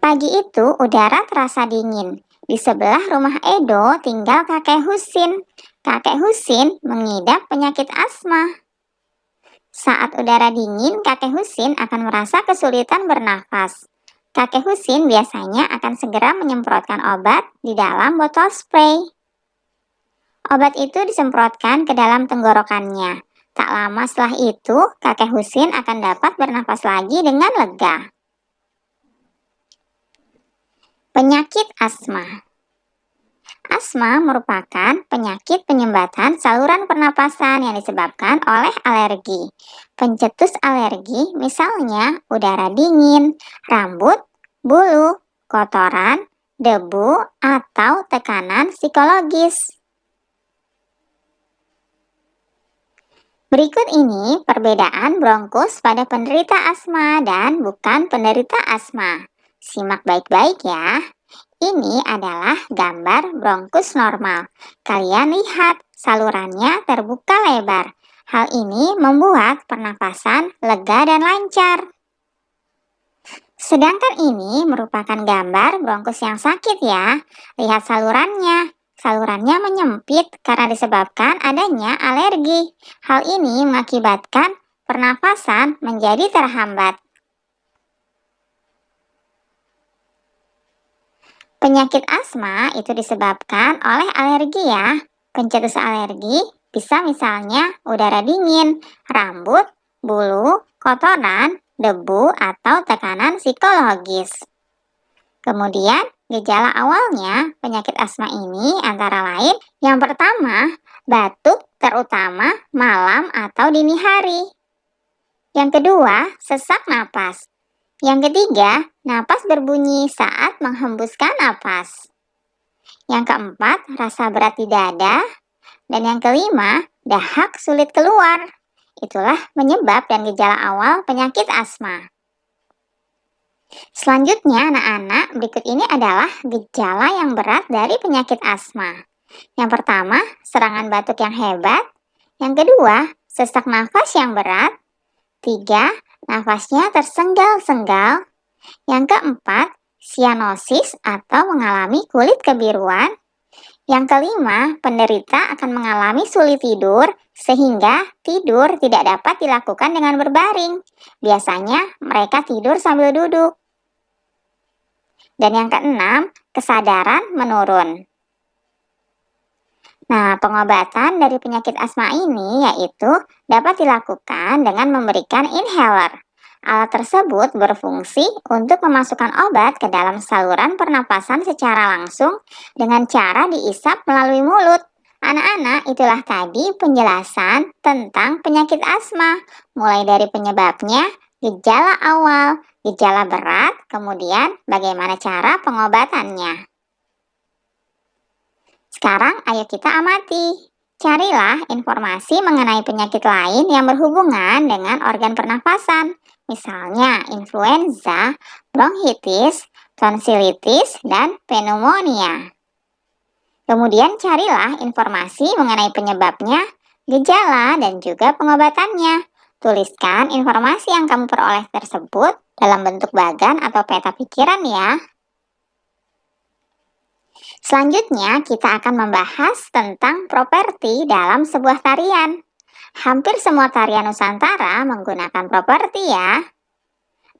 Pagi itu udara terasa dingin. Di sebelah rumah Edo tinggal kakek Husin. Kakek Husin mengidap penyakit asma. Saat udara dingin, kakek Husin akan merasa kesulitan bernafas. Kakek Husin biasanya akan segera menyemprotkan obat di dalam botol spray. Obat itu disemprotkan ke dalam tenggorokannya. Tak lama setelah itu, kakek Husin akan dapat bernafas lagi dengan lega. Penyakit asma. Asma merupakan penyakit penyumbatan saluran pernapasan yang disebabkan oleh alergi. Pencetus alergi misalnya udara dingin, rambut, bulu, kotoran, debu, atau tekanan psikologis. Berikut ini perbedaan bronkus pada penderita asma dan bukan penderita asma. Simak baik-baik ya. Ini adalah gambar bronkus normal. Kalian lihat, salurannya terbuka lebar. Hal ini membuat pernapasan lega dan lancar. Sedangkan ini merupakan gambar bronkus yang sakit ya. Lihat salurannya. Salurannya menyempit karena disebabkan adanya alergi. Hal ini mengakibatkan pernapasan menjadi terhambat. Penyakit asma itu disebabkan oleh alergi ya. Pencetus alergi bisa misalnya udara dingin, rambut, bulu, kotoran, debu, atau tekanan psikologis. Kemudian, gejala awalnya penyakit asma ini antara lain yang pertama, batuk terutama malam atau dini hari. Yang kedua, sesak napas. Yang ketiga, napas berbunyi saat menghembuskan napas. Yang keempat, rasa berat di dada. Dan yang kelima, dahak sulit keluar. Itulah penyebab dan gejala awal penyakit asma. Selanjutnya, anak-anak, berikut ini adalah gejala yang berat dari penyakit asma. Yang pertama, serangan batuk yang hebat. Yang kedua, sesak nafas yang berat. 3. Nafasnya tersenggal-senggal. Yang keempat, sianosis atau mengalami kulit kebiruan. Yang kelima, penderita akan mengalami sulit tidur sehingga tidur tidak dapat dilakukan dengan berbaring. Biasanya mereka tidur sambil duduk. Dan yang keenam, kesadaran menurun. Nah, pengobatan dari penyakit asma ini yaitu dapat dilakukan dengan memberikan inhaler. Alat tersebut berfungsi untuk memasukkan obat ke dalam saluran pernapasan secara langsung dengan cara diisap melalui mulut. Anak-anak, itulah tadi penjelasan tentang penyakit asma, mulai dari penyebabnya, gejala awal, gejala berat, kemudian bagaimana cara pengobatannya. Sekarang ayo kita amati. Carilah informasi mengenai penyakit lain yang berhubungan dengan organ pernafasan. Misalnya influenza, bronkitis, tonsilitis, dan pneumonia. Kemudian carilah informasi mengenai penyebabnya, gejala, dan juga pengobatannya. Tuliskan informasi yang kamu peroleh tersebut dalam bentuk bagan atau peta pikiran ya. Selanjutnya kita akan membahas tentang properti dalam sebuah tarian. Hampir semua tarian Nusantara menggunakan properti ya.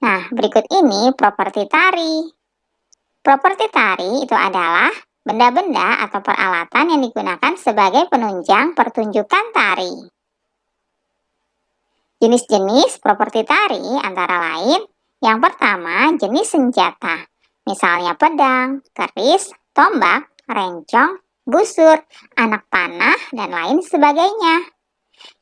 Nah, berikut ini properti tari. Properti tari itu adalah benda-benda atau peralatan yang digunakan sebagai penunjang pertunjukan tari. Jenis-jenis properti tari antara lain, yang pertama jenis senjata, misalnya pedang, keris, tombak, rencong, busur, anak panah, dan lain sebagainya.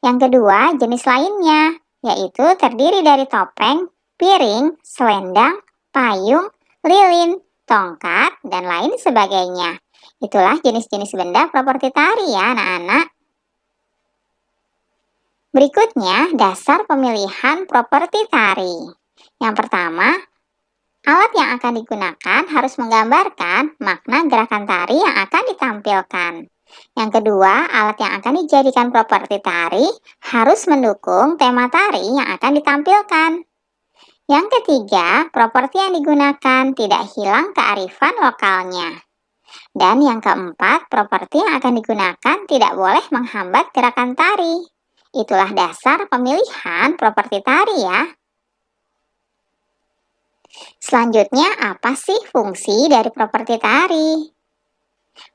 Yang kedua jenis lainnya, yaitu terdiri dari topeng, piring, selendang, payung, lilin, tongkat, dan lain sebagainya. Itulah jenis-jenis benda properti tari ya anak-anak. Berikutnya, dasar pemilihan properti tari. Yang pertama, alat yang akan digunakan harus menggambarkan makna gerakan tari yang akan ditampilkan. Yang kedua, alat yang akan dijadikan properti tari harus mendukung tema tari yang akan ditampilkan. Yang ketiga, properti yang digunakan tidak hilang kearifan lokalnya. Dan yang keempat, properti yang akan digunakan tidak boleh menghambat gerakan tari. Itulah dasar pemilihan properti tari ya. Selanjutnya, apa sih fungsi dari properti tari?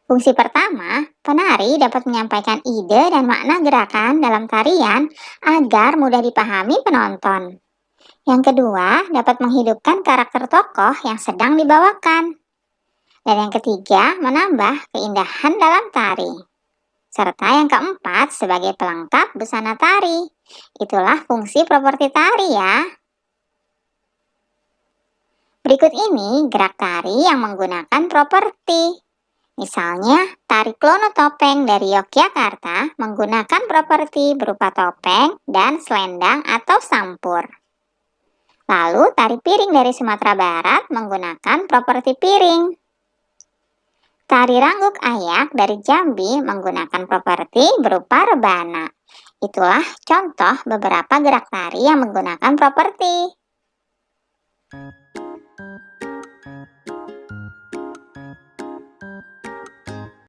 Fungsi pertama, penari dapat menyampaikan ide dan makna gerakan dalam tarian agar mudah dipahami penonton. Yang kedua, dapat menghidupkan karakter tokoh yang sedang dibawakan. Dan yang ketiga, menambah keindahan dalam tari. Serta yang keempat, sebagai pelengkap busana tari. Itulah fungsi properti tari ya. Berikut ini gerak tari yang menggunakan properti. Misalnya, tari Klono Topeng dari Yogyakarta menggunakan properti berupa topeng dan selendang atau sampur. Lalu, tari piring dari Sumatera Barat menggunakan properti piring. Tari Rangguk Ayak dari Jambi menggunakan properti berupa rebana. Itulah contoh beberapa gerak tari yang menggunakan properti.